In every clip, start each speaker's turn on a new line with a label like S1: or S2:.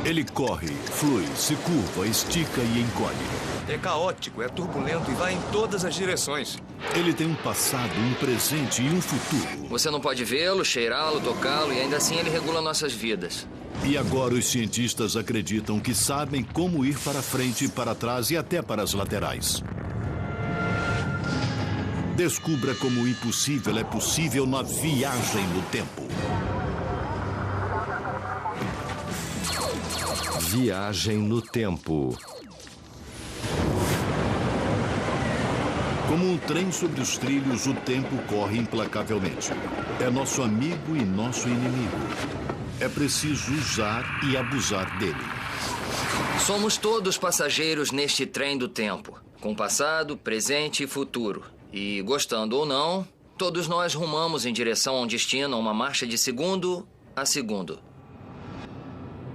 S1: Ele corre, flui, se curva, estica e encolhe.
S2: É caótico, é turbulento e vai em todas as direções.
S1: Ele tem um passado, um presente e um futuro.
S3: Você não pode vê-lo, cheirá-lo, tocá-lo e ainda assim ele regula nossas vidas.
S1: E agora os cientistas acreditam que sabem como ir para frente, para trás e até para as laterais. Descubra como o impossível é possível na viagem no tempo.
S4: Viagem no tempo.
S1: Como um trem sobre os trilhos, o tempo corre implacavelmente. É nosso amigo e nosso inimigo. É preciso usar e abusar dele.
S3: Somos todos passageiros neste trem do tempo, com passado, presente e futuro. E, gostando ou não, todos nós rumamos em direção a um destino, a uma marcha de segundo a segundo.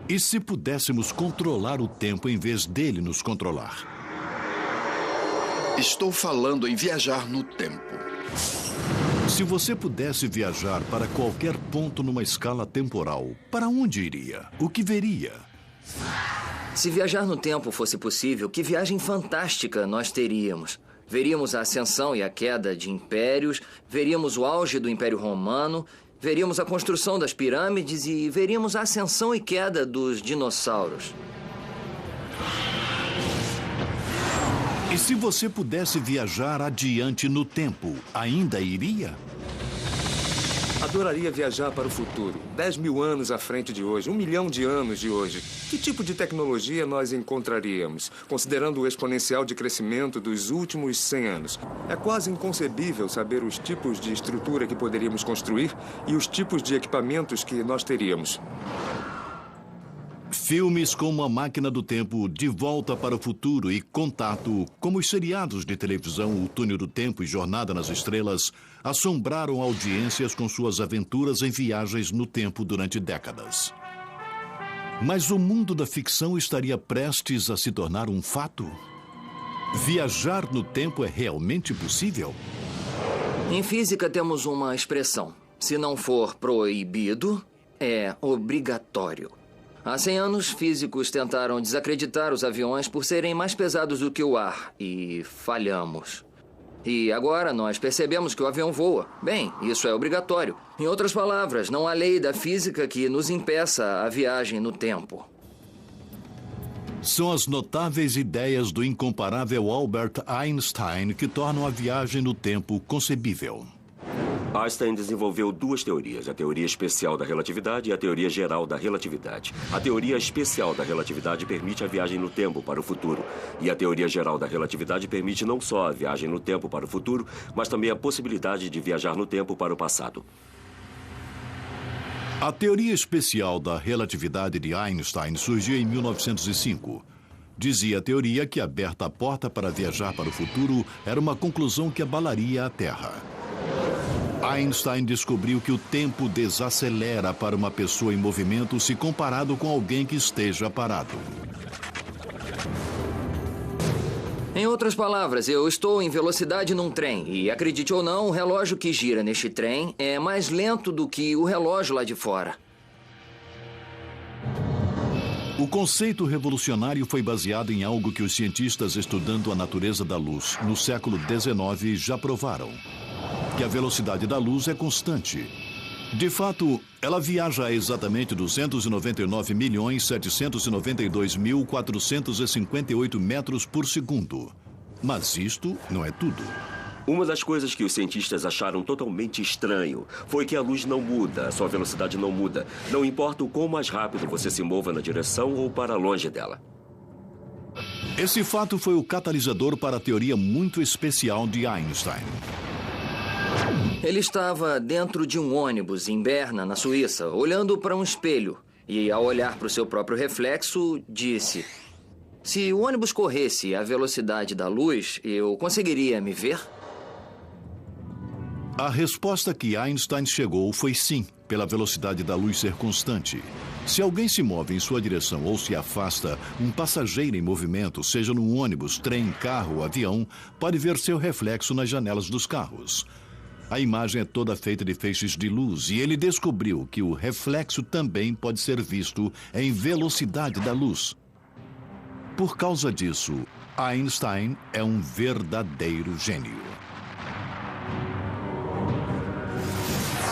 S1: E se pudéssemos controlar o tempo em vez dele nos controlar?
S5: Estou falando em viajar no tempo.
S1: Se você pudesse viajar para qualquer ponto numa escala temporal, para onde iria? O que veria?
S3: Se viajar no tempo fosse possível, que viagem fantástica nós teríamos. Veríamos a ascensão e a queda de impérios, veríamos o auge do Império Romano, veríamos a construção das pirâmides e veríamos a ascensão e queda dos dinossauros.
S1: E se você pudesse viajar adiante no tempo, ainda iria?
S2: Adoraria viajar para o futuro. 10.000 anos à frente de hoje, 1 milhão de anos de hoje. Que tipo de tecnologia nós encontraríamos, considerando o exponencial de crescimento dos últimos 100 anos? É quase inconcebível saber os tipos de estrutura que poderíamos construir e os tipos de equipamentos que nós teríamos.
S1: Filmes como A Máquina do Tempo, De Volta para o Futuro e Contato, como os seriados de televisão O Túnel do Tempo e Jornada nas Estrelas, assombraram audiências com suas aventuras em viagens no tempo durante décadas. Mas o mundo da ficção estaria prestes a se tornar um fato? Viajar no tempo é realmente possível?
S3: Em física temos uma expressão. Se não for proibido, é obrigatório. Há 100 anos, físicos tentaram desacreditar os aviões por serem mais pesados do que o ar e falhamos. E agora nós percebemos que o avião voa. Bem, isso é obrigatório. Em outras palavras, não há lei da física que nos impeça a viagem no tempo.
S1: São as notáveis ideias do incomparável Albert Einstein que tornam a viagem no tempo concebível.
S6: Einstein desenvolveu duas teorias, a teoria especial da relatividade e a teoria geral da relatividade. A teoria especial da relatividade permite a viagem no tempo para o futuro. E a teoria geral da relatividade permite não só a viagem no tempo para o futuro, mas também a possibilidade de viajar no tempo para o passado.
S1: A teoria especial da relatividade de Einstein surgiu em 1905. Dizia a teoria que, aberta a porta para viajar para o futuro, era uma conclusão que abalaria a Terra. Einstein descobriu que o tempo desacelera para uma pessoa em movimento se comparado com alguém que esteja parado.
S3: Em outras palavras, eu estou em velocidade num trem e, acredite ou não, o relógio que gira neste trem é mais lento do que o relógio lá de fora.
S1: O conceito revolucionário foi baseado em algo que os cientistas estudando a natureza da luz no século XIX já provaram. Que a velocidade da luz é constante. De fato, ela viaja a exatamente 299.792.458 metros por segundo. Mas isto não é tudo.
S6: Uma das coisas que os cientistas acharam totalmente estranho foi que a luz não muda, sua velocidade não muda. Não importa o quão mais rápido você se mova na direção ou para longe dela.
S1: Esse fato foi o catalisador para a teoria muito especial de Einstein.
S3: Ele estava dentro de um ônibus em Berna, na Suíça, olhando para um espelho. E, ao olhar para o seu próprio reflexo, disse: se o ônibus corresse à velocidade da luz, eu conseguiria me ver?
S1: A resposta que Einstein chegou foi sim, pela velocidade da luz ser constante. Se alguém se move em sua direção ou se afasta, um passageiro em movimento, seja num ônibus, trem, carro ou avião, pode ver seu reflexo nas janelas dos carros. A imagem é toda feita de feixes de luz e ele descobriu que o reflexo também pode ser visto em velocidade da luz. Por causa disso, Einstein é um verdadeiro gênio.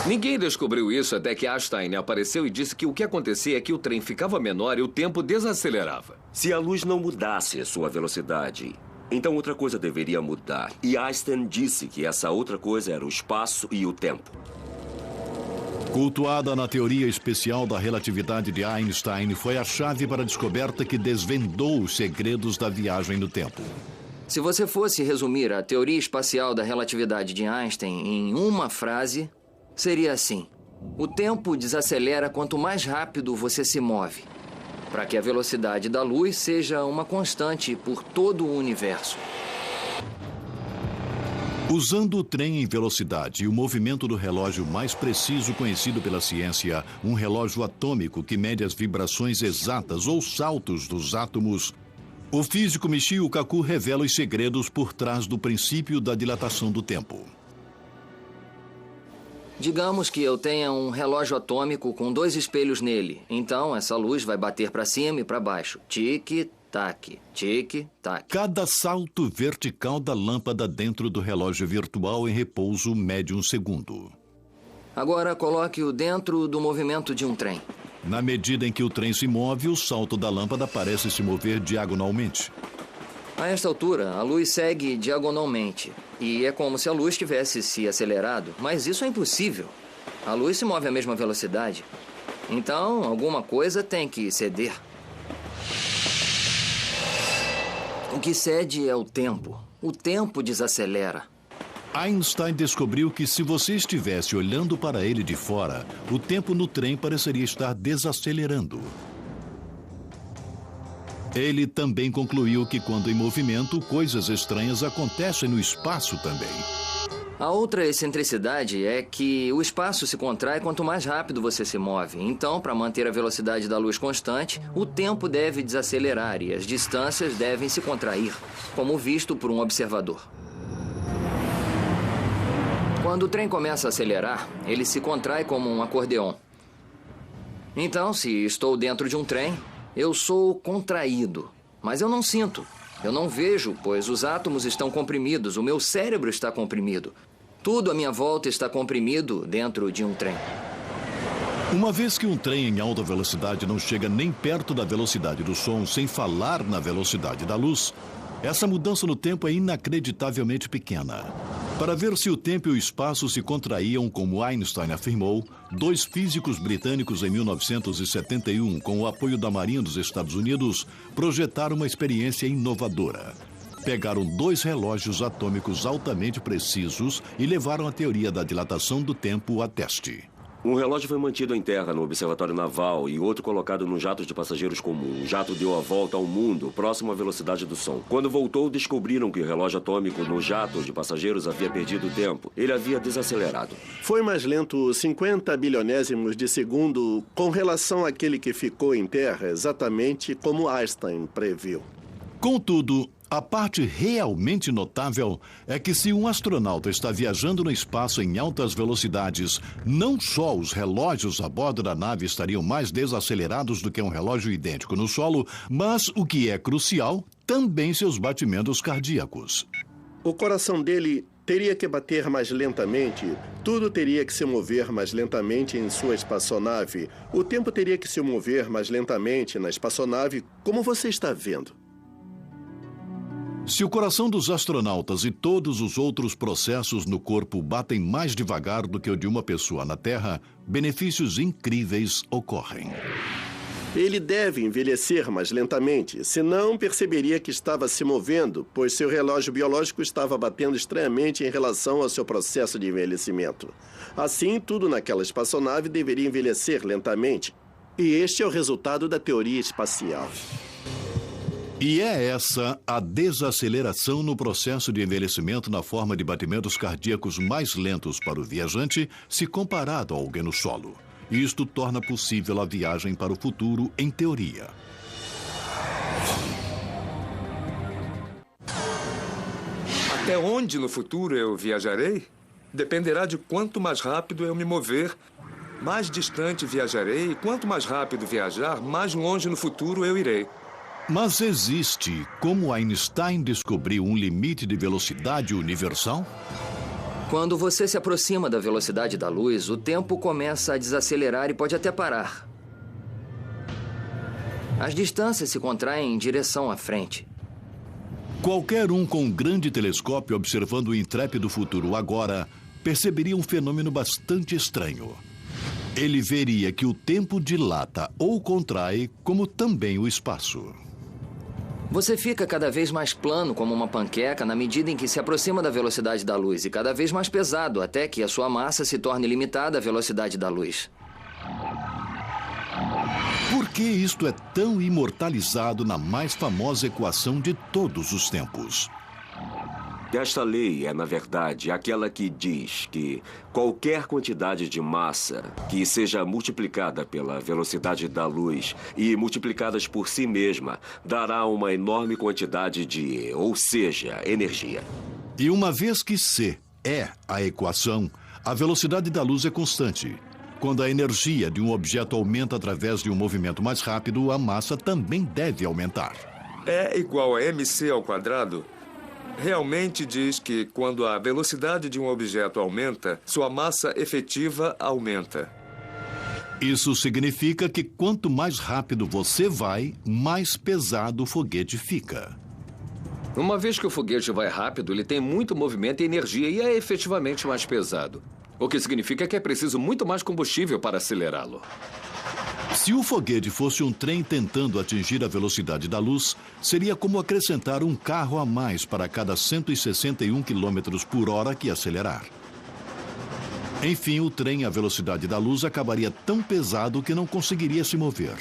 S7: Ninguém descobriu isso até que Einstein apareceu e disse que o que acontecia é que o trem ficava menor e o tempo desacelerava.
S6: Se a luz não mudasse a sua velocidade, então outra coisa deveria mudar. E Einstein disse que essa outra coisa era o espaço e o tempo.
S1: Cultuada na teoria especial da relatividade de Einstein, foi a chave para a descoberta que desvendou os segredos da viagem no tempo.
S3: Se você fosse resumir a teoria espacial da relatividade de Einstein em uma frase, seria assim: o tempo desacelera quanto mais rápido você se move, para que a velocidade da luz seja uma constante por todo o universo.
S1: Usando o trem em velocidade e o movimento do relógio mais preciso conhecido pela ciência, um relógio atômico que mede as vibrações exatas ou saltos dos átomos, o físico Michio Kaku revela os segredos por trás do princípio da dilatação do tempo.
S3: Digamos que eu tenha um relógio atômico com 2 espelhos nele. Então, essa luz vai bater para cima e para baixo. Tic-tac, tic-tac.
S1: Cada salto vertical da lâmpada dentro do relógio virtual em repouso mede 1 segundo.
S3: Agora, coloque-o dentro do movimento de um trem.
S1: Na medida em que o trem se move, o salto da lâmpada parece se mover diagonalmente.
S3: A esta altura, a luz segue diagonalmente. E é como se a luz tivesse se acelerado, mas isso é impossível. A luz se move à mesma velocidade. Então, alguma coisa tem que ceder. O que cede é o tempo. O tempo desacelera.
S1: Einstein descobriu que se você estivesse olhando para ele de fora, o tempo no trem pareceria estar desacelerando. Ele também concluiu que quando em movimento, coisas estranhas acontecem no espaço também.
S3: A outra excentricidade é que o espaço se contrai quanto mais rápido você se move. Então, para manter a velocidade da luz constante, o tempo deve desacelerar e as distâncias devem se contrair, como visto por um observador. Quando o trem começa a acelerar, ele se contrai como um acordeon. Então, se estou dentro de um trem, eu sou contraído, mas eu não sinto. Eu não vejo, pois os átomos estão comprimidos, o meu cérebro está comprimido. Tudo à minha volta está comprimido dentro de um trem.
S1: Uma vez que um trem em alta velocidade não chega nem perto da velocidade do som, sem falar na velocidade da luz, essa mudança no tempo é inacreditavelmente pequena. Para ver se o tempo e o espaço se contraíam, como Einstein afirmou, 2 físicos britânicos em 1971, com o apoio da Marinha dos Estados Unidos, projetaram uma experiência inovadora. Pegaram 2 relógios atômicos altamente precisos e levaram a teoria da dilatação do tempo a teste.
S6: Um relógio foi mantido em terra no Observatório Naval e outro colocado num jato de passageiros comum. O jato deu a volta ao mundo, próximo à velocidade do som. Quando voltou, descobriram que o relógio atômico no jato de passageiros havia perdido tempo. Ele havia desacelerado.
S8: Foi mais lento 50 bilionésimos de segundo com relação àquele que ficou em terra, exatamente como Einstein previu.
S1: Contudo, a parte realmente notável é que se um astronauta está viajando no espaço em altas velocidades, não só os relógios a bordo da nave estariam mais desacelerados do que um relógio idêntico no solo, mas, o que é crucial, também seus batimentos cardíacos.
S8: O coração dele teria que bater mais lentamente, tudo teria que se mover mais lentamente em sua espaçonave, o tempo teria que se mover mais lentamente na espaçonave, como você está vendo.
S1: Se o coração dos astronautas e todos os outros processos no corpo batem mais devagar do que o de uma pessoa na Terra, benefícios incríveis ocorrem.
S8: Ele deve envelhecer mais lentamente, senão perceberia que estava se movendo, pois seu relógio biológico estava batendo estranhamente em relação ao seu processo de envelhecimento. Assim, tudo naquela espaçonave deveria envelhecer lentamente. E este é o resultado da teoria espacial.
S1: E é essa a desaceleração no processo de envelhecimento na forma de batimentos cardíacos mais lentos para o viajante se comparado a alguém no solo. Isto torna possível a viagem para o futuro em teoria.
S2: Até onde no futuro eu viajarei? Dependerá de quanto mais rápido eu me mover, mais distante viajarei, e quanto mais rápido viajar, mais longe no futuro eu irei.
S1: Mas existe como Einstein descobriu um limite de velocidade universal?
S3: Quando você se aproxima da velocidade da luz, o tempo começa a desacelerar e pode até parar. As distâncias se contraem em direção à frente.
S1: Qualquer um com um grande telescópio observando o intrépido futuro agora perceberia um fenômeno bastante estranho. Ele veria que o tempo dilata ou contrai, como também o espaço.
S3: Você fica cada vez mais plano como uma panqueca na medida em que se aproxima da velocidade da luz e cada vez mais pesado até que a sua massa se torne limitada à velocidade da luz.
S1: Por que isto é tão imortalizado na mais famosa equação de todos os tempos?
S6: Esta lei é, na verdade, aquela que diz que qualquer quantidade de massa que seja multiplicada pela velocidade da luz e multiplicadas por si mesma dará uma enorme quantidade de E, ou seja, energia.
S1: E uma vez que C é a equação, a velocidade da luz é constante. Quando a energia de um objeto aumenta através de um movimento mais rápido, a massa também deve aumentar.
S2: E igual a mc ao quadrado realmente diz que quando a velocidade de um objeto aumenta, sua massa efetiva aumenta.
S1: Isso significa que quanto mais rápido você vai, mais pesado o foguete fica.
S7: Uma vez que o foguete vai rápido, ele tem muito movimento e energia e é efetivamente mais pesado. O que significa que é preciso muito mais combustível para acelerá-lo.
S1: Se o foguete fosse um trem tentando atingir a velocidade da luz, seria como acrescentar um carro a mais para cada 161 km por hora que acelerar. Enfim, o trem à velocidade da luz acabaria tão pesado que não conseguiria se mover.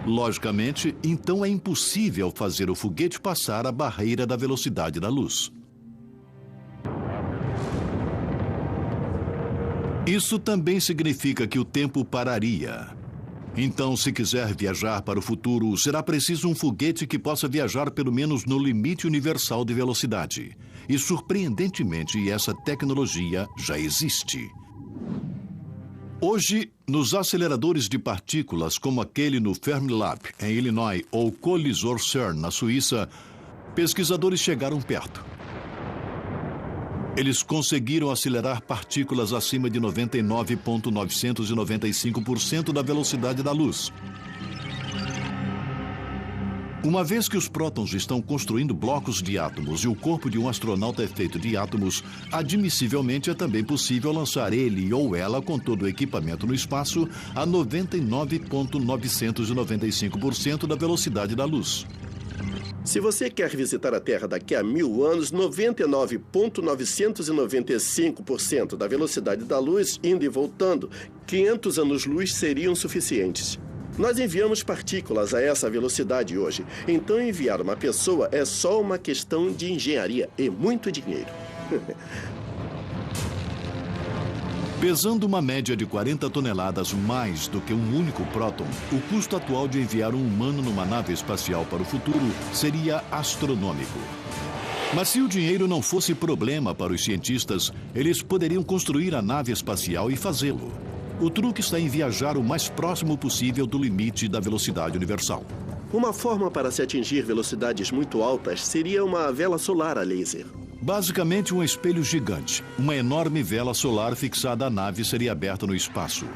S1: Logicamente, então é impossível fazer o foguete passar a barreira da velocidade da luz. Isso também significa que o tempo pararia. Então, se quiser viajar para o futuro, será preciso um foguete que possa viajar pelo menos no limite universal de velocidade. E, surpreendentemente, essa tecnologia já existe. Hoje, nos aceleradores de partículas, como aquele no Fermilab, em Illinois, ou Colisor CERN, na Suíça, pesquisadores chegaram perto. Eles conseguiram acelerar partículas acima de 99,995% da velocidade da luz. Uma vez que os prótons estão construindo blocos de átomos e o corpo de um astronauta é feito de átomos, admissivelmente é também possível lançar ele ou ela com todo o equipamento no espaço a 99,995% da velocidade da luz.
S8: Se você quer visitar a Terra daqui a 1000 anos, 99,995% da velocidade da luz, indo e voltando, 500 anos-luz seriam suficientes. Nós enviamos partículas a essa velocidade hoje. Então, enviar uma pessoa é só uma questão de engenharia e muito dinheiro.
S1: Pesando uma média de 40 toneladas mais do que um único próton, o custo atual de enviar um humano numa nave espacial para o futuro seria astronômico. Mas se o dinheiro não fosse problema para os cientistas, eles poderiam construir a nave espacial e fazê-lo. O truque está em viajar o mais próximo possível do limite da velocidade universal.
S8: Uma forma para se atingir velocidades muito altas seria uma vela solar a laser.
S1: Basicamente, um espelho gigante. Uma enorme vela solar fixada à nave seria aberta no espaço.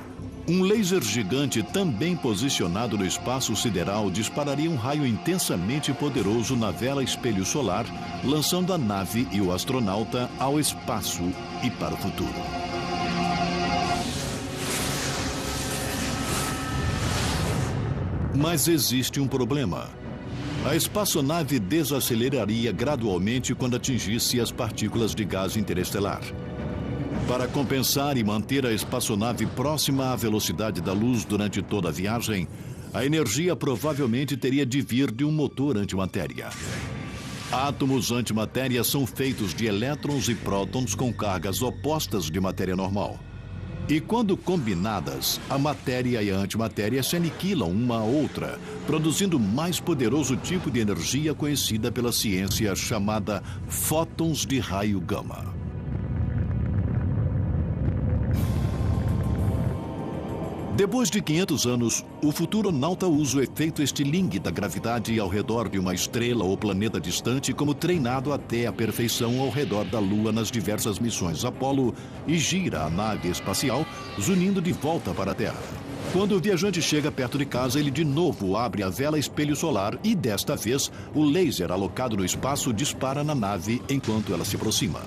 S1: Um laser gigante também posicionado no espaço sideral dispararia um raio intensamente poderoso na vela espelho solar, lançando a nave e o astronauta ao espaço e para o futuro. Mas existe um problema. A espaçonave desaceleraria gradualmente quando atingisse as partículas de gás interestelar. Para compensar e manter a espaçonave próxima à velocidade da luz durante toda a viagem, a energia provavelmente teria de vir de um motor antimatéria. Átomos antimatéria são feitos de elétrons e prótons com cargas opostas de matéria normal. E quando combinadas, a matéria e a antimatéria se aniquilam uma à outra, produzindo o mais poderoso tipo de energia conhecida pela ciência chamada fótons de raio gama. Depois de 500 anos, o futuronauta usa o efeito estilingue da gravidade ao redor de uma estrela ou planeta distante como treinado até a perfeição ao redor da Lua nas diversas missões Apollo e gira a nave espacial, zunindo de volta para a Terra. Quando o viajante chega perto de casa, ele de novo abre a vela espelho solar e, desta vez, o laser alocado no espaço dispara na nave enquanto ela se aproxima.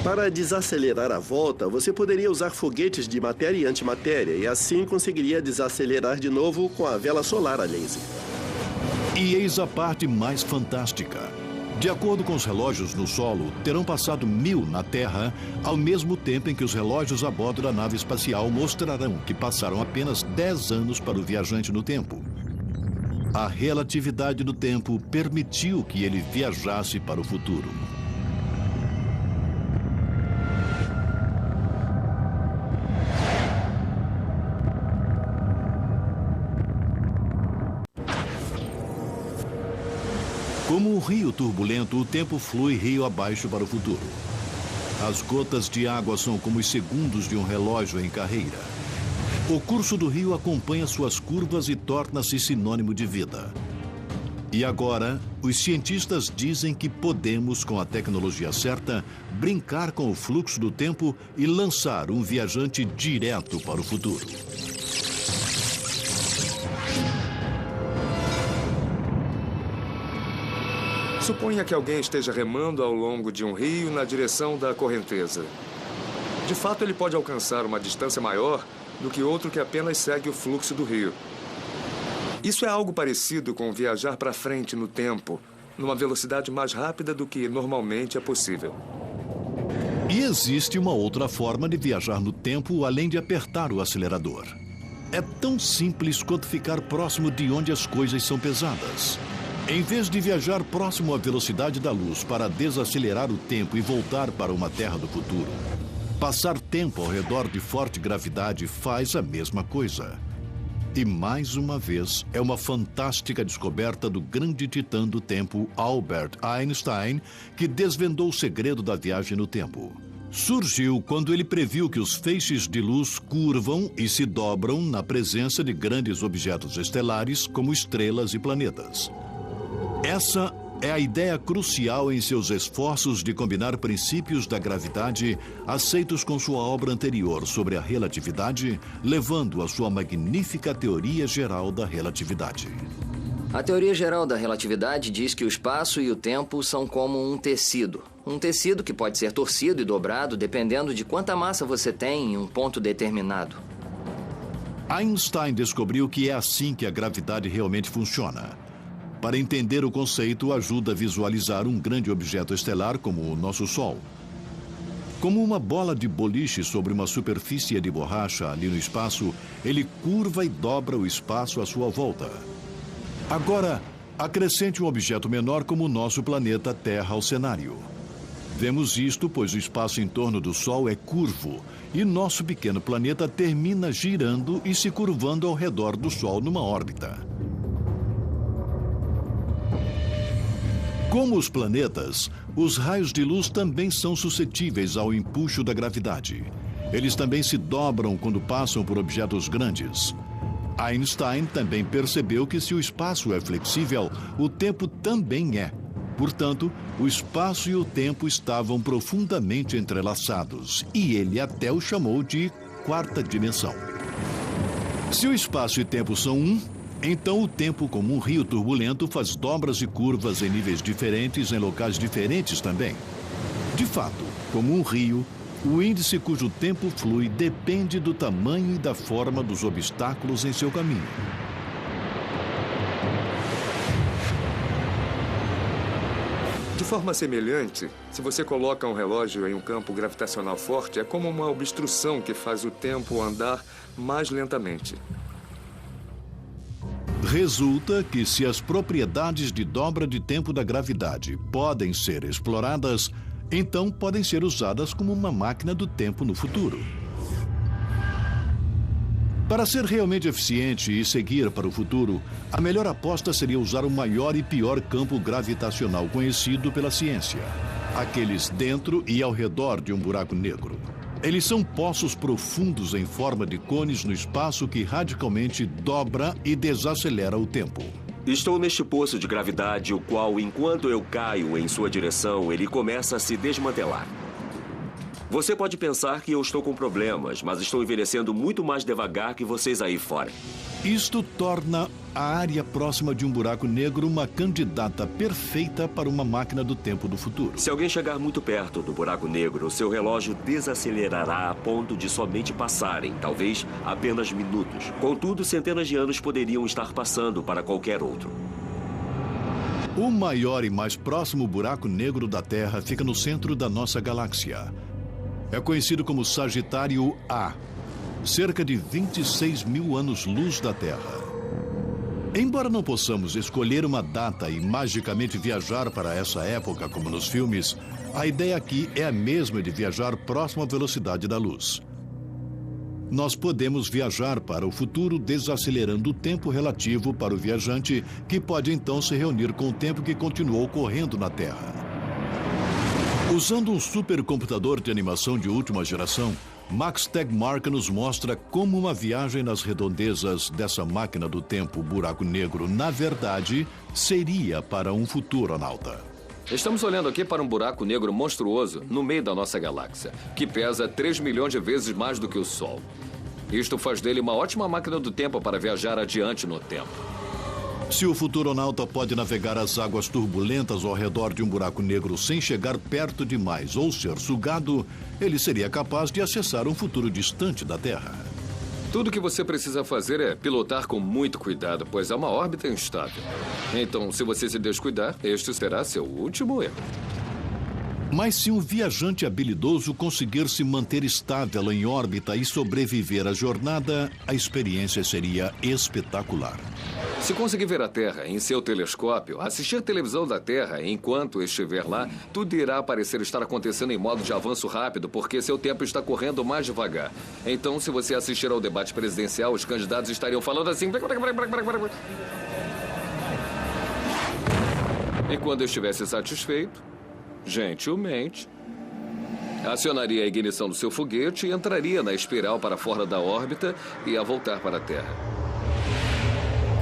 S8: Para desacelerar a volta, você poderia usar foguetes de matéria e antimatéria e assim conseguiria desacelerar de novo com a vela solar a laser.
S1: E eis a parte mais fantástica. De acordo com os relógios no solo, terão passado 1000 na Terra, ao mesmo tempo em que os relógios a bordo da nave espacial mostrarão que passaram apenas 10 anos para o viajante no tempo. A relatividade do tempo permitiu que ele viajasse para o futuro. Como um rio turbulento, o tempo flui rio abaixo para o futuro. As gotas de água são como os segundos de um relógio em carreira. O curso do rio acompanha suas curvas e torna-se sinônimo de vida. E agora, os cientistas dizem que podemos, com a tecnologia certa, brincar com o fluxo do tempo e lançar um viajante direto para o futuro.
S2: Suponha que alguém esteja remando ao longo de um rio na direção da correnteza. De fato, ele pode alcançar uma distância maior do que outro que apenas segue o fluxo do rio. Isso é algo parecido com viajar para frente no tempo, numa velocidade mais rápida do que normalmente é possível.
S1: E existe uma outra forma de viajar no tempo além de apertar o acelerador. É tão simples quanto ficar próximo de onde as coisas são pesadas. Em vez de viajar próximo à velocidade da luz para desacelerar o tempo e voltar para uma Terra do futuro, passar tempo ao redor de forte gravidade faz a mesma coisa. E mais uma vez, é uma fantástica descoberta do grande titã do tempo, Albert Einstein, que desvendou o segredo da viagem no tempo. Surgiu quando ele previu que os feixes de luz curvam e se dobram na presença de grandes objetos estelares como estrelas e planetas. Essa é a ideia crucial em seus esforços de combinar princípios da gravidade aceitos com sua obra anterior sobre a relatividade, levando à sua magnífica teoria geral da relatividade.
S3: A teoria geral da relatividade diz que o espaço e o tempo são como um tecido. Um tecido que pode ser torcido e dobrado dependendo de quanta massa você tem em um ponto determinado.
S1: Einstein descobriu que é assim que a gravidade realmente funciona. Para entender o conceito, ajuda a visualizar um grande objeto estelar como o nosso Sol. Como uma bola de boliche sobre uma superfície de borracha ali no espaço, ele curva e dobra o espaço à sua volta. Agora, acrescente um objeto menor como o nosso planeta Terra ao cenário. Vemos isto pois o espaço em torno do Sol é curvo e nosso pequeno planeta termina girando e se curvando ao redor do Sol numa órbita. Como os planetas, os raios de luz também são suscetíveis ao empuxo da gravidade. Eles também se dobram quando passam por objetos grandes. Einstein também percebeu que se o espaço é flexível, o tempo também é. Portanto, o espaço e o tempo estavam profundamente entrelaçados, e ele até o chamou de quarta dimensão. Se o espaço e tempo são um, então o tempo, como um rio turbulento, faz dobras e curvas em níveis diferentes em locais diferentes também. De fato, como um rio, o índice cujo tempo flui depende do tamanho e da forma dos obstáculos em seu caminho.
S2: De forma semelhante, se você coloca um relógio em um campo gravitacional forte, é como uma obstrução que faz o tempo andar mais lentamente.
S1: Resulta que se as propriedades de dobra de tempo da gravidade podem ser exploradas, então podem ser usadas como uma máquina do tempo no futuro. Para ser realmente eficiente e seguir para o futuro, a melhor aposta seria usar o maior e pior campo gravitacional conhecido pela ciência, aqueles dentro e ao redor de um buraco negro. Eles são poços profundos em forma de cones no espaço que radicalmente dobra e desacelera o tempo.
S6: Estou neste poço de gravidade, o qual, enquanto eu caio em sua direção, ele começa a se desmantelar. Você pode pensar que eu estou com problemas, mas estou envelhecendo muito mais devagar que vocês aí fora.
S1: Isto torna a área próxima de um buraco negro uma candidata perfeita para uma máquina do tempo do futuro.
S6: Se alguém chegar muito perto do buraco negro, seu relógio desacelerará a ponto de somente passarem, talvez apenas minutos. Contudo, centenas de anos poderiam estar passando para qualquer outro.
S1: O maior e mais próximo buraco negro da Terra fica no centro da nossa galáxia. É conhecido como Sagitário A, cerca de 26 mil anos-luz da Terra. Embora não possamos escolher uma data e magicamente viajar para essa época, como nos filmes, a ideia aqui é a mesma de viajar próximo à velocidade da luz. Nós podemos viajar para o futuro desacelerando o tempo relativo para o viajante, que pode então se reunir com o tempo que continuou correndo na Terra. Usando um supercomputador de animação de última geração, Max Tegmark nos mostra como uma viagem nas redondezas dessa máquina do tempo buraco negro, na verdade, seria para um futuronauta.
S7: Estamos olhando aqui para um buraco negro monstruoso no meio da nossa galáxia, que pesa 3 milhões de vezes mais do que o Sol. Isto faz dele uma ótima máquina do tempo para viajar adiante no tempo.
S1: Se o futuronauta pode navegar as águas turbulentas ao redor de um buraco negro sem chegar perto demais ou ser sugado, ele seria capaz de acessar um futuro distante da Terra.
S7: Tudo que você precisa fazer é pilotar com muito cuidado, pois é uma órbita instável. Então, se você se descuidar, este será seu último erro.
S1: Mas se um viajante habilidoso conseguir se manter estável em órbita e sobreviver à jornada, a experiência seria espetacular.
S7: Se conseguir ver a Terra em seu telescópio, assistir televisão da Terra enquanto estiver lá, tudo irá parecer estar acontecendo em modo de avanço rápido, porque seu tempo está correndo mais devagar. Então, se você assistir ao debate presidencial, os candidatos estariam falando assim... E quando eu estivesse satisfeito, gentilmente, acionaria a ignição do seu foguete e entraria na espiral para fora da órbita e ia voltar para a Terra.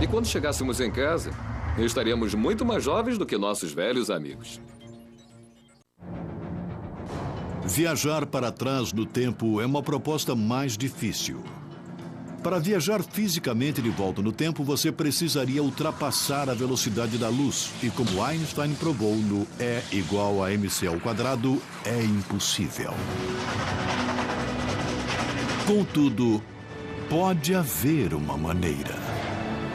S7: E quando chegássemos em casa, estaríamos muito mais jovens do que nossos velhos amigos.
S1: Viajar para trás no tempo é uma proposta mais difícil. Para viajar fisicamente de volta no tempo, você precisaria ultrapassar a velocidade da luz. E como Einstein provou no E igual a mc ao quadrado, é impossível. Contudo, pode haver uma maneira.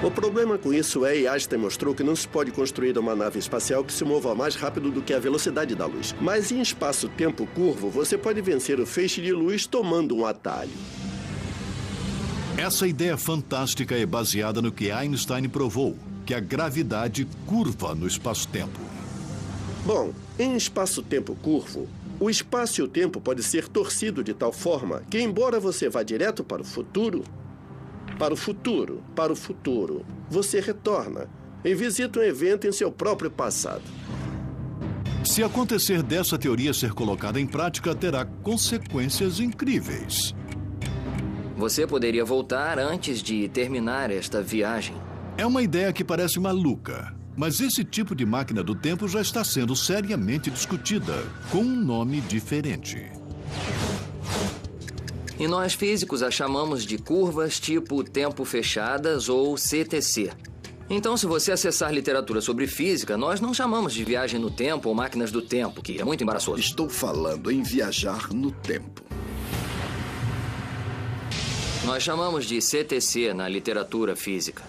S8: O problema com isso é, e Einstein mostrou, que não se pode construir uma nave espacial que se mova mais rápido do que a velocidade da luz. Mas em espaço-tempo curvo, você pode vencer o feixe de luz tomando um atalho.
S1: Essa ideia fantástica é baseada no que Einstein provou, que a gravidade curva no espaço-tempo.
S8: Bom, em espaço-tempo curvo, o espaço e o tempo pode ser torcido de tal forma que, embora você vá direto para o futuro, você retorna e visita um evento em seu próprio passado.
S1: Se acontecer dessa teoria ser colocada em prática, terá consequências incríveis.
S3: Você poderia voltar antes de terminar esta viagem.
S1: É uma ideia que parece maluca, mas esse tipo de máquina do tempo já está sendo seriamente discutida, com um nome diferente.
S3: E nós físicos a chamamos de curvas tipo tempo fechadas ou CTC. Então, se você acessar literatura sobre física, nós não chamamos de viagem no tempo ou máquinas do tempo, que é muito embaraçoso.
S5: Estou falando em viajar no tempo.
S3: Nós chamamos de CTC na literatura física.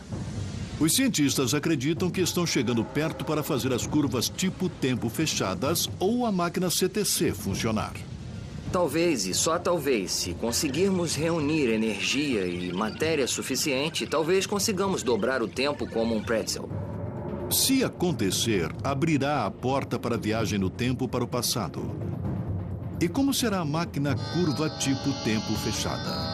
S1: Os cientistas acreditam que estão chegando perto para fazer as curvas tipo tempo fechadas ou a máquina CTC funcionar.
S3: Talvez, e só talvez, se conseguirmos reunir energia e matéria suficiente, talvez consigamos dobrar o tempo como um pretzel.
S1: Se acontecer, abrirá a porta para a viagem no tempo para o passado. E como será a máquina curva tipo tempo fechada?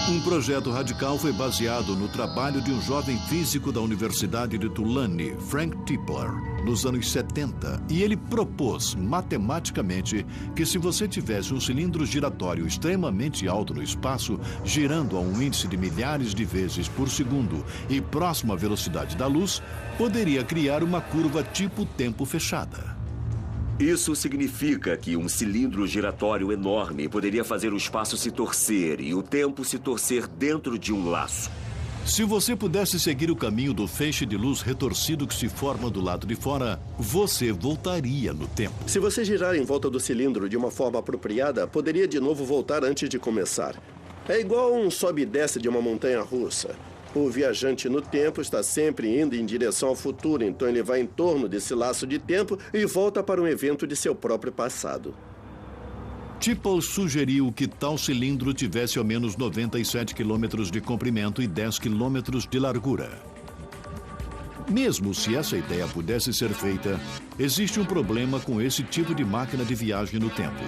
S1: Um projeto radical foi baseado no trabalho de um jovem físico da Universidade de Tulane, Frank Tipler. nos anos 70, e ele propôs matematicamente que se você tivesse um cilindro giratório extremamente alto no espaço, girando a um índice de milhares de vezes por segundo e próximo à velocidade da luz, poderia criar uma curva tipo tempo fechada.
S6: Isso significa que um cilindro giratório enorme poderia fazer o espaço se torcer e o tempo se torcer dentro de um laço.
S1: Se você pudesse seguir o caminho do feixe de luz retorcido que se forma do lado de fora, você voltaria no tempo.
S8: Se você girar em volta do cilindro de uma forma apropriada, poderia de novo voltar antes de começar. É igual um sobe e desce de uma montanha russa. O viajante no tempo está sempre indo em direção ao futuro, então ele vai em torno desse laço de tempo e volta para um evento de seu próprio passado.
S1: Tipple sugeriu que tal cilindro tivesse ao menos 97 quilômetros de comprimento e 10 quilômetros de largura. Mesmo se essa ideia pudesse ser feita, existe um problema com esse tipo de máquina de viagem no tempo.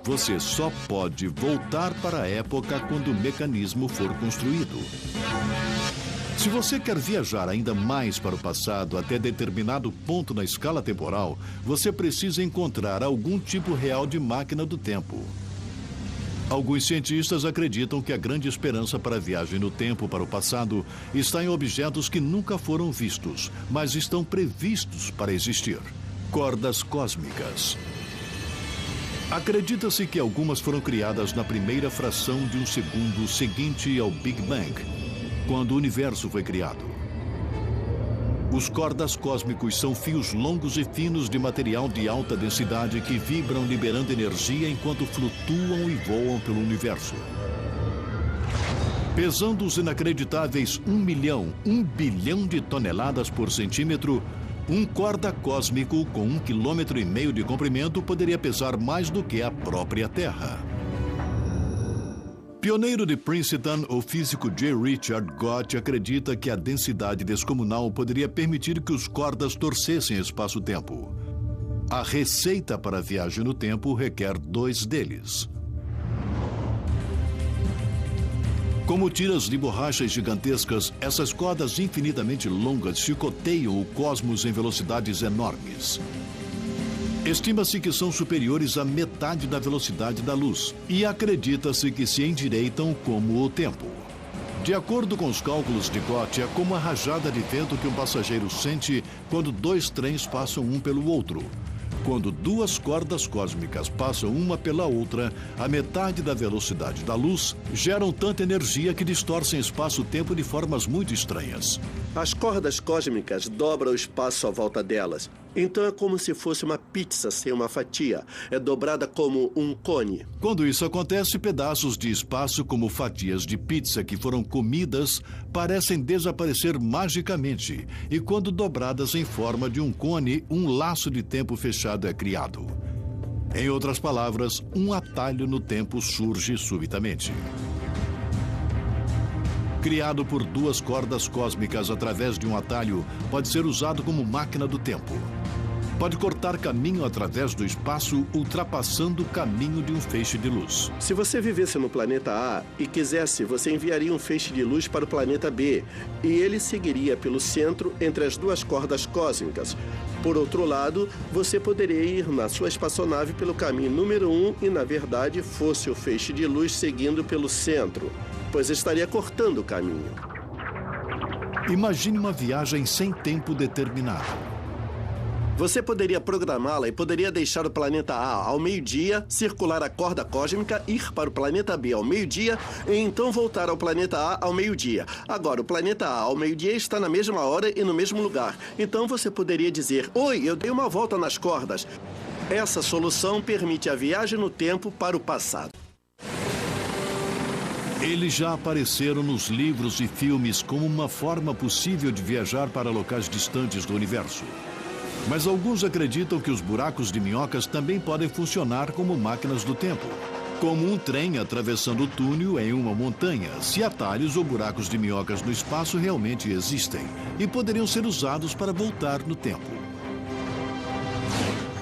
S1: Você só pode voltar para a época quando o mecanismo for construído. Se você quer viajar ainda mais para o passado até determinado ponto na escala temporal, você precisa encontrar algum tipo real de máquina do tempo. Alguns cientistas acreditam que a grande esperança para a viagem no tempo para o passado está em objetos que nunca foram vistos, mas estão previstos para existir. Cordas cósmicas. Acredita-se que algumas foram criadas na primeira fração de um segundo seguinte ao Big Bang, quando o universo foi criado. Os cordas cósmicos são fios longos e finos de material de alta densidade que vibram liberando energia enquanto flutuam e voam pelo universo. Pesando os inacreditáveis 1 bilhão de toneladas por centímetro, um corda cósmico com 1,5 km de comprimento poderia pesar mais do que a própria Terra. Pioneiro de Princeton, o físico J. Richard Gott acredita que a densidade descomunal poderia permitir que os cordas torcessem espaço-tempo. A receita para a viagem no tempo requer 2 deles. Como tiras de borrachas gigantescas, essas cordas infinitamente longas chicoteiam o cosmos em velocidades enormes. Estima-se que são superiores à metade da velocidade da luz e acredita-se que se endireitam como o tempo. De acordo com os cálculos de Gott, é como a rajada de vento que um passageiro sente quando 2 trens passam um pelo outro. Quando 2 cordas cósmicas passam uma pela outra, a metade da velocidade da luz, geram tanta energia que distorcem espaço-tempo de formas muito estranhas.
S8: As cordas cósmicas dobram o espaço à volta delas. Então é como se fosse uma pizza sem uma fatia. É dobrada como um cone.
S1: Quando isso acontece, pedaços de espaço como fatias de pizza que foram comidas parecem desaparecer magicamente. E quando dobradas em forma de um cone, um laço de tempo fechado é criado. Em outras palavras, um atalho no tempo surge subitamente. Criado por 2 cordas cósmicas através de um atalho, pode ser usado como máquina do tempo. Pode cortar caminho através do espaço, ultrapassando o caminho de um feixe de luz.
S8: Se você vivesse no planeta A e quisesse, você enviaria um feixe de luz para o planeta B, e ele seguiria pelo centro entre as 2 cordas cósmicas. Por outro lado, você poderia ir na sua espaçonave pelo caminho número 1 e, na verdade, fosse o feixe de luz seguindo pelo centro, pois estaria cortando o caminho.
S1: Imagine uma viagem sem tempo determinado.
S8: Você poderia programá-la e poderia deixar o planeta A ao meio-dia, circular a corda cósmica, ir para o planeta B ao meio-dia e então voltar ao planeta A ao meio-dia. Agora, o planeta A ao meio-dia está na mesma hora e no mesmo lugar. Então você poderia dizer: "Oi, eu dei uma volta nas cordas." Essa solução permite a viagem no tempo para o passado.
S1: Eles já apareceram nos livros e filmes como uma forma possível de viajar para locais distantes do universo. Mas alguns acreditam que os buracos de minhocas também podem funcionar como máquinas do tempo. Como um trem atravessando o túnel em uma montanha, se atalhos ou buracos de minhocas no espaço realmente existem e poderiam ser usados para voltar no tempo.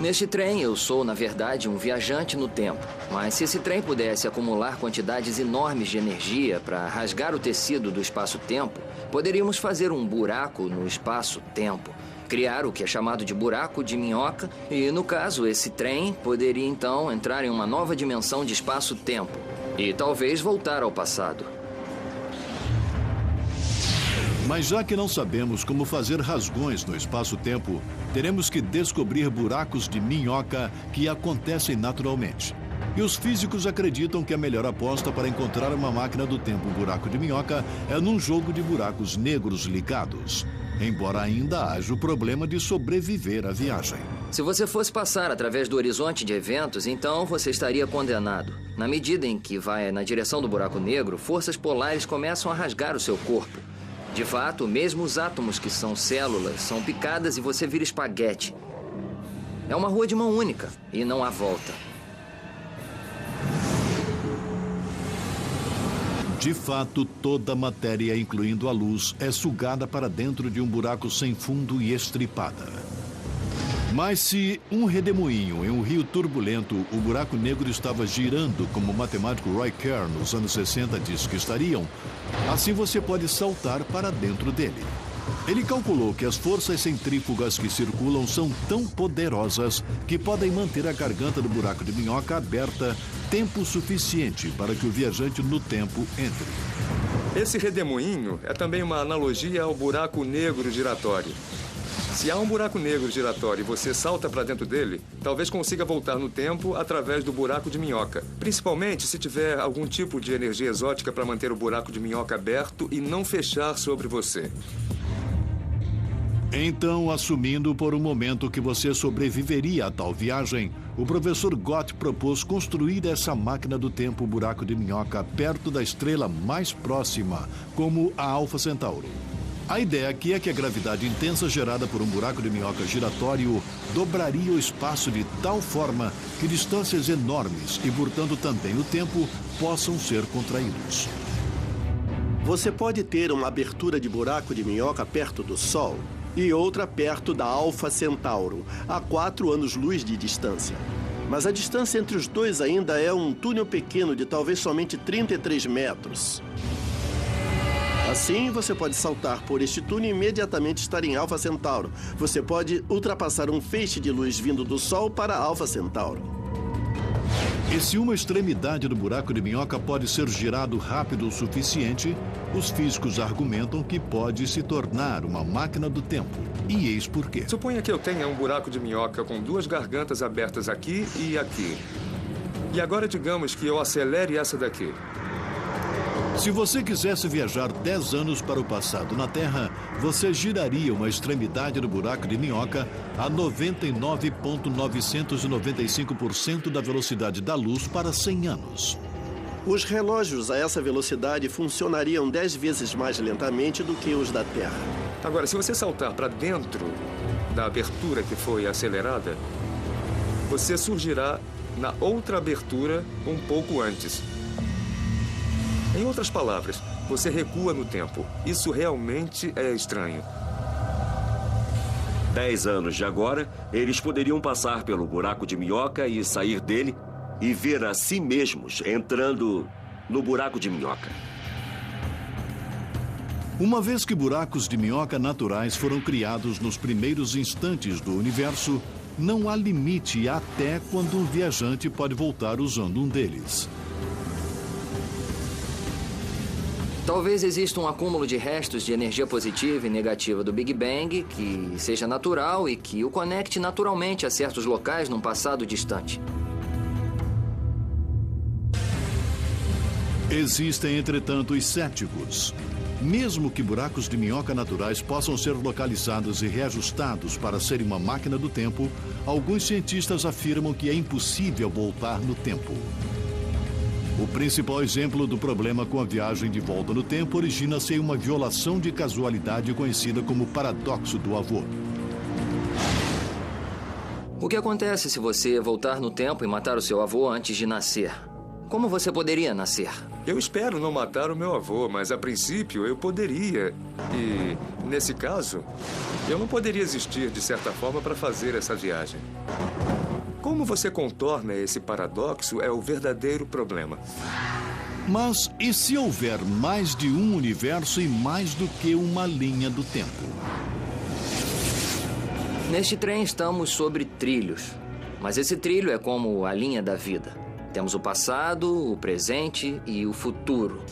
S3: Neste trem, eu sou, na verdade, um viajante no tempo. Mas se esse trem pudesse acumular quantidades enormes de energia para rasgar o tecido do espaço-tempo, poderíamos fazer um buraco no espaço-tempo. criar o que é chamado de buraco de minhoca, e, no caso, esse trem poderia então entrar em uma nova dimensão de espaço-tempo e talvez voltar ao passado.
S1: Mas já que não sabemos como fazer rasgões no espaço-tempo, teremos que descobrir buracos de minhoca que acontecem naturalmente. E os físicos acreditam que a melhor aposta para encontrar uma máquina do tempo buraco de minhoca é num jogo de buracos negros ligados. Embora ainda haja o problema de sobreviver à viagem.
S3: Se você fosse passar através do horizonte de eventos, então você estaria condenado. Na medida em que vai na direção do buraco negro, forças polares começam a rasgar o seu corpo. De fato, mesmo os átomos que são células são picadas e você vira espaguete. É uma rua de mão única e não há volta.
S1: De fato, toda a matéria, incluindo a luz, é sugada para dentro de um buraco sem fundo e estripada. Mas se um redemoinho em um rio turbulento, o buraco negro estava girando como o matemático Roy Kerr nos anos 60 diz que estariam, assim você pode saltar para dentro dele. Ele calculou que as forças centrífugas que circulam são tão poderosas que podem manter a garganta do buraco de minhoca aberta tempo suficiente para que o viajante no tempo entre.
S2: Esse redemoinho é também uma analogia ao buraco negro giratório. Se há um buraco negro giratório e você salta para dentro dele, talvez consiga voltar no tempo através do buraco de minhoca. Principalmente se tiver algum tipo de energia exótica para manter o buraco de minhoca aberto e não fechar sobre você.
S1: Então, assumindo por um momento que você sobreviveria a tal viagem, o professor Gott propôs construir essa máquina do tempo buraco de minhoca perto da estrela mais próxima, como a Alfa Centauro. A ideia aqui é que a gravidade intensa gerada por um buraco de minhoca giratório dobraria o espaço de tal forma que distâncias enormes e, portanto, também o tempo, possam ser contraídos.
S8: Você pode ter uma abertura de buraco de minhoca perto do Sol e outra perto da Alfa Centauro, a 4 anos-luz de distância. Mas a distância entre os dois ainda é um túnel pequeno de talvez somente 33 metros. Assim, você pode saltar por este túnel e imediatamente estar em Alfa Centauro. Você pode ultrapassar um feixe de luz vindo do Sol para Alfa Centauro.
S1: E se uma extremidade do buraco de minhoca pode ser girado rápido o suficiente, os físicos argumentam que pode se tornar uma máquina do tempo. E eis por quê.
S2: Suponha que eu tenha um buraco de minhoca com 2 gargantas abertas aqui e aqui. E agora digamos que eu acelere essa daqui.
S1: Se você quisesse viajar 10 anos para o passado na Terra, você giraria uma extremidade do buraco de minhoca a 99,995% da velocidade da luz para 100 anos.
S8: Os relógios a essa velocidade funcionariam 10 vezes mais lentamente do que os da Terra.
S2: Agora, se você saltar para dentro da abertura que foi acelerada, você surgirá na outra abertura um pouco antes. Em outras palavras, você recua no tempo. Isso realmente é estranho.
S6: 10 anos de agora, eles poderiam passar pelo buraco de minhoca e sair dele e ver a si mesmos entrando no buraco de minhoca.
S1: Uma vez que buracos de minhoca naturais foram criados nos primeiros instantes do universo, não há limite até quando um viajante pode voltar usando um deles.
S3: Talvez exista um acúmulo de restos de energia positiva e negativa do Big Bang que seja natural e que o conecte naturalmente a certos locais num passado distante.
S1: Existem, entretanto, os céticos. Mesmo que buracos de minhoca naturais possam ser localizados e reajustados para serem uma máquina do tempo, alguns cientistas afirmam que é impossível voltar no tempo. O principal exemplo do problema com a viagem de volta no tempo origina-se em uma violação de casualidade conhecida como paradoxo do avô.
S3: O que acontece se você voltar no tempo e matar o seu avô antes de nascer? Como você poderia nascer?
S2: Eu espero não matar o meu avô, mas a princípio eu poderia. E, nesse caso, eu não poderia existir de certa forma para fazer essa viagem. Como você contorna esse paradoxo é o verdadeiro problema.
S1: Mas e se houver mais de um universo e mais do que uma linha do tempo?
S3: Neste trem estamos sobre trilhos, mas esse trilho é como a linha da vida. Temos o passado, o presente e o futuro.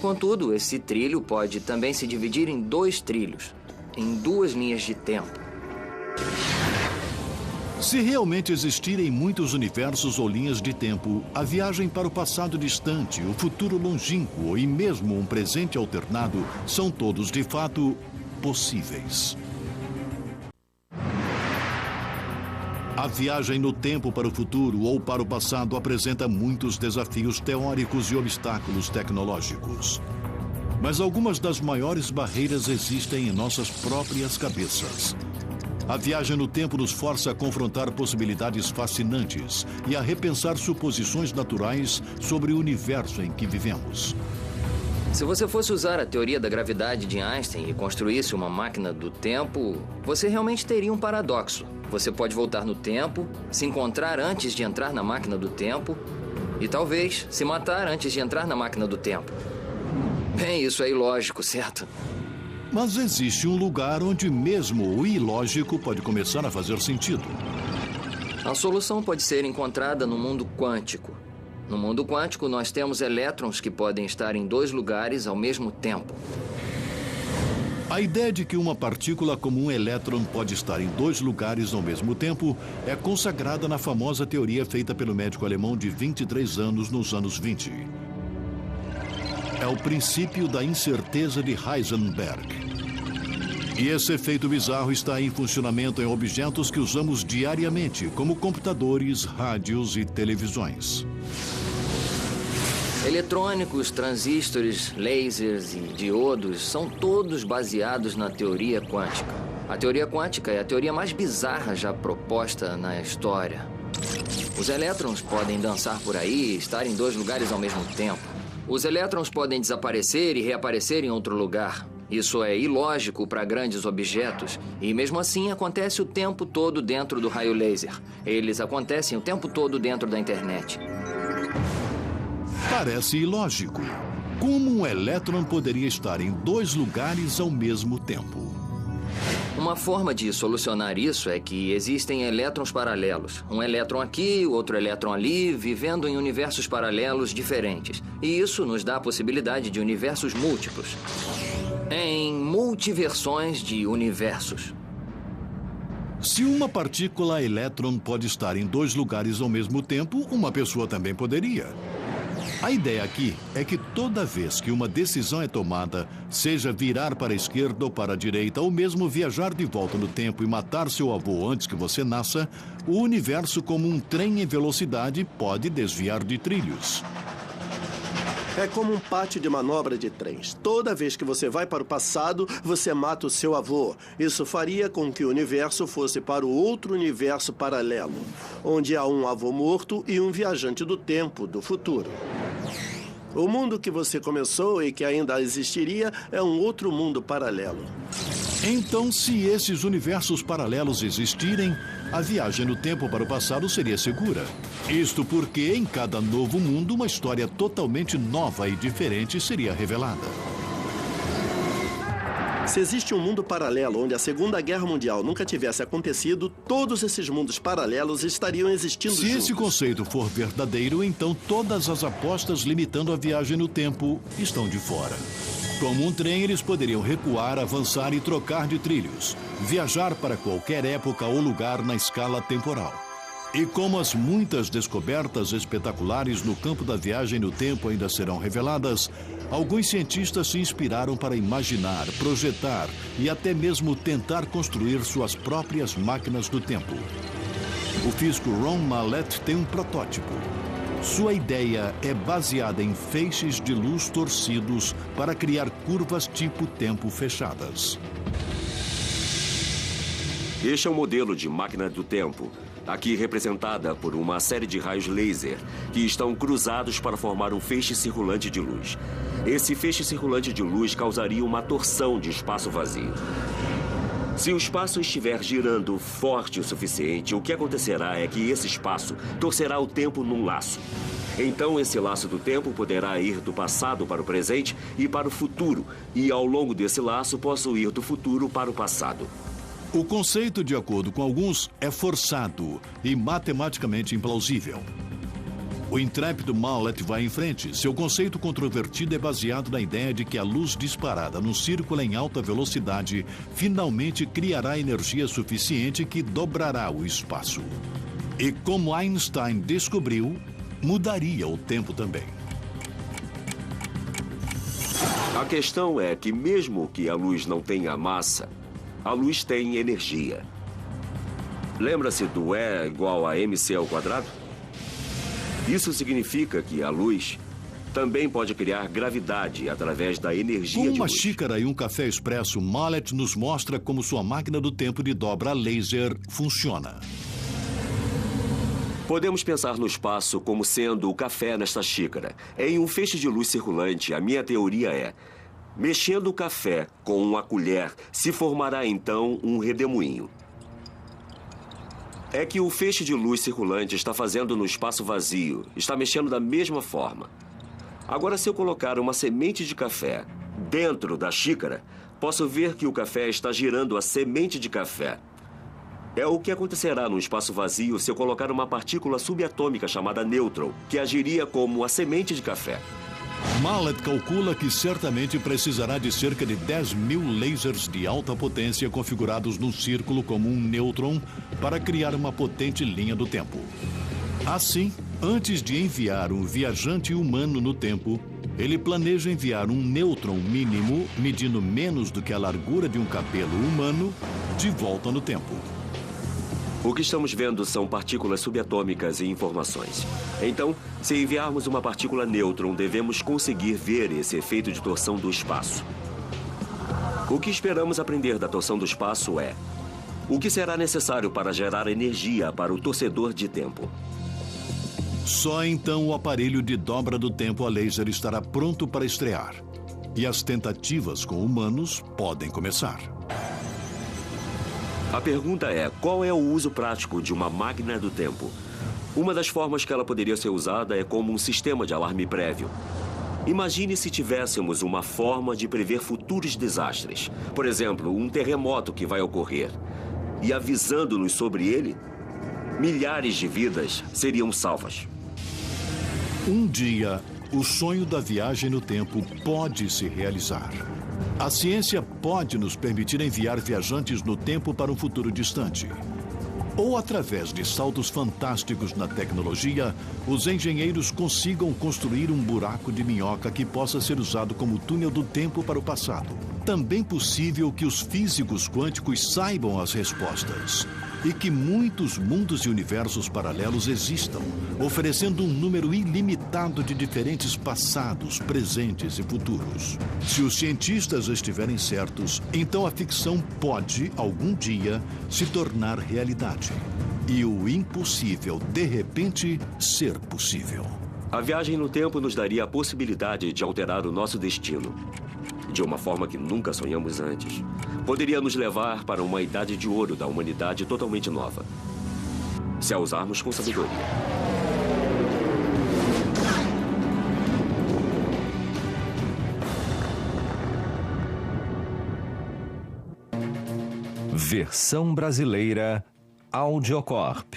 S3: Contudo, esse trilho pode também se dividir em 2 trilhos, em 2 linhas de tempo.
S1: Se realmente existirem muitos universos ou linhas de tempo, a viagem para o passado distante, o futuro longínquo e mesmo um presente alternado são todos, de fato, possíveis. A viagem no tempo para o futuro ou para o passado apresenta muitos desafios teóricos e obstáculos tecnológicos. Mas algumas das maiores barreiras existem em nossas próprias cabeças. A viagem no tempo nos força a confrontar possibilidades fascinantes e a repensar suposições naturais sobre o universo em que vivemos.
S3: Se você fosse usar a teoria da gravidade de Einstein e construísse uma máquina do tempo, você realmente teria um paradoxo. Você pode voltar no tempo, se encontrar antes de entrar na máquina do tempo e talvez se matar antes de entrar na máquina do tempo. Bem, isso é ilógico, certo?
S1: Mas existe um lugar onde mesmo o ilógico pode começar a fazer sentido.
S3: A solução pode ser encontrada no mundo quântico. No mundo quântico, nós temos elétrons que podem estar em 2 lugares ao mesmo tempo.
S1: A ideia de que uma partícula como um elétron pode estar em 2 lugares ao mesmo tempo é consagrada na famosa teoria feita pelo médico alemão de 23 anos nos anos 20. É o princípio da incerteza de Heisenberg. E esse efeito bizarro está em funcionamento em objetos que usamos diariamente, como computadores, rádios e televisões.
S3: Eletrônicos, transistores, lasers e diodos são todos baseados na teoria quântica. A teoria quântica é a teoria mais bizarra já proposta na história. Os elétrons podem dançar por aí e estar em 2 lugares ao mesmo tempo. Os elétrons podem desaparecer e reaparecer em outro lugar. Isso é ilógico para grandes objetos e, mesmo assim, acontece o tempo todo dentro do raio laser. Eles acontecem o tempo todo dentro da internet.
S1: Parece ilógico. Como um elétron poderia estar em 2 lugares ao mesmo tempo?
S3: Uma forma de solucionar isso é que existem elétrons paralelos. Um elétron aqui, outro elétron ali, vivendo em universos paralelos diferentes. E isso nos dá a possibilidade de universos múltiplos. Em multiversões de universos.
S1: Se uma partícula elétron pode estar em 2 lugares ao mesmo tempo, uma pessoa também poderia. A ideia aqui é que toda vez que uma decisão é tomada, seja virar para a esquerda ou para a direita, ou mesmo viajar de volta no tempo e matar seu avô antes que você nasça, o universo, como um trem em velocidade, pode desviar de trilhos.
S8: É como um pátio de manobra de trens. Toda vez que você vai para o passado, você mata o seu avô. Isso faria com que o universo fosse para o outro universo paralelo, onde há um avô morto e um viajante do tempo, do futuro. O mundo que você começou e que ainda existiria é um outro mundo paralelo.
S1: Então, se esses universos paralelos existirem, a viagem no tempo para o passado seria segura. Isto porque, em cada novo mundo, uma história totalmente nova e diferente seria revelada.
S8: Se existe um mundo paralelo onde a Segunda Guerra Mundial nunca tivesse acontecido, todos esses mundos paralelos estariam existindo juntos.
S1: Se esse conceito for verdadeiro, então todas as apostas limitando a viagem no tempo estão de fora. Como um trem, eles poderiam recuar, avançar e trocar de trilhos, viajar para qualquer época ou lugar na escala temporal. E como as muitas descobertas espetaculares no campo da viagem no tempo ainda serão reveladas, alguns cientistas se inspiraram para imaginar, projetar e até mesmo tentar construir suas próprias máquinas do tempo. O físico Ron Mallett tem um protótipo. Sua ideia é baseada em feixes de luz torcidos para criar curvas tipo tempo fechadas.
S6: Este é um modelo de máquina do tempo, aqui representada por uma série de raios laser que estão cruzados para formar um feixe circulante de luz. Esse feixe circulante de luz causaria uma torção de espaço vazio. Se o espaço estiver girando forte o suficiente, o que acontecerá é que esse espaço torcerá o tempo num laço. Então, esse laço do tempo poderá ir do passado para o presente e para o futuro, e ao longo desse laço posso ir do futuro para o passado.
S1: O conceito, de acordo com alguns, é forçado e matematicamente implausível. O intrépido Mallet vai em frente. Seu conceito controvertido é baseado na ideia de que a luz disparada num círculo em alta velocidade finalmente criará energia suficiente que dobrará o espaço. E como Einstein descobriu, mudaria o tempo também.
S6: A questão é que mesmo que a luz não tenha massa, a luz tem energia. Lembra-se do E igual a mc ao quadrado? Isso significa que a luz também pode criar gravidade através da energia
S1: Com
S6: de
S1: uma
S6: luz.
S1: xícara e um café expresso, Mallet nos mostra como sua máquina do tempo de dobra laser funciona.
S6: Podemos pensar no espaço como sendo o café nesta xícara. Em um feixe de luz circulante, a minha teoria é: mexendo o café com uma colher, se formará então um redemoinho. É que o feixe de luz circulante está fazendo no espaço vazio, está mexendo da mesma forma. Agora, se eu colocar uma semente de café dentro da xícara, posso ver que o café está girando a semente de café. É o que acontecerá no espaço vazio se eu colocar uma partícula subatômica chamada nêutron, que agiria como a semente de café.
S1: Mallet calcula que certamente precisará de cerca de 10.000 lasers de alta potência configurados num círculo como um nêutron para criar uma potente linha do tempo. Assim, antes de enviar um viajante humano no tempo, ele planeja enviar um nêutron mínimo, medindo menos do que a largura de um cabelo humano, de volta no tempo.
S6: O que estamos vendo são partículas subatômicas e informações. Então, se enviarmos uma partícula nêutron, devemos conseguir ver esse efeito de torção do espaço. O que esperamos aprender da torção do espaço é: o que será necessário para gerar energia para o torcedor de tempo?
S1: Só então o aparelho de dobra do tempo a laser estará pronto para estrear. E as tentativas com humanos podem começar.
S6: A pergunta é: qual é o uso prático de uma máquina do tempo? Uma das formas que ela poderia ser usada é como um sistema de alarme prévio. Imagine se tivéssemos uma forma de prever futuros desastres. Por exemplo, um terremoto que vai ocorrer. E avisando-nos sobre ele, milhares de vidas seriam salvas.
S1: Um dia, o sonho da viagem no tempo pode se realizar. A ciência pode nos permitir enviar viajantes no tempo para um futuro distante. Ou, através de saltos fantásticos na tecnologia, os engenheiros consigam construir um buraco de minhoca que possa ser usado como túnel do tempo para o passado. Também possível que os físicos quânticos saibam as respostas e que muitos mundos e universos paralelos existam, oferecendo um número ilimitado de diferentes passados, presentes e futuros. Se os cientistas estiverem certos, então a ficção pode, algum dia, se tornar realidade. E o impossível, de repente, ser possível.
S6: A viagem no tempo nos daria a possibilidade de alterar o nosso destino, de uma forma que nunca sonhamos antes. Poderia nos levar para uma idade de ouro da humanidade totalmente nova, se a usarmos com sabedoria.
S4: Versão brasileira Audiocorp.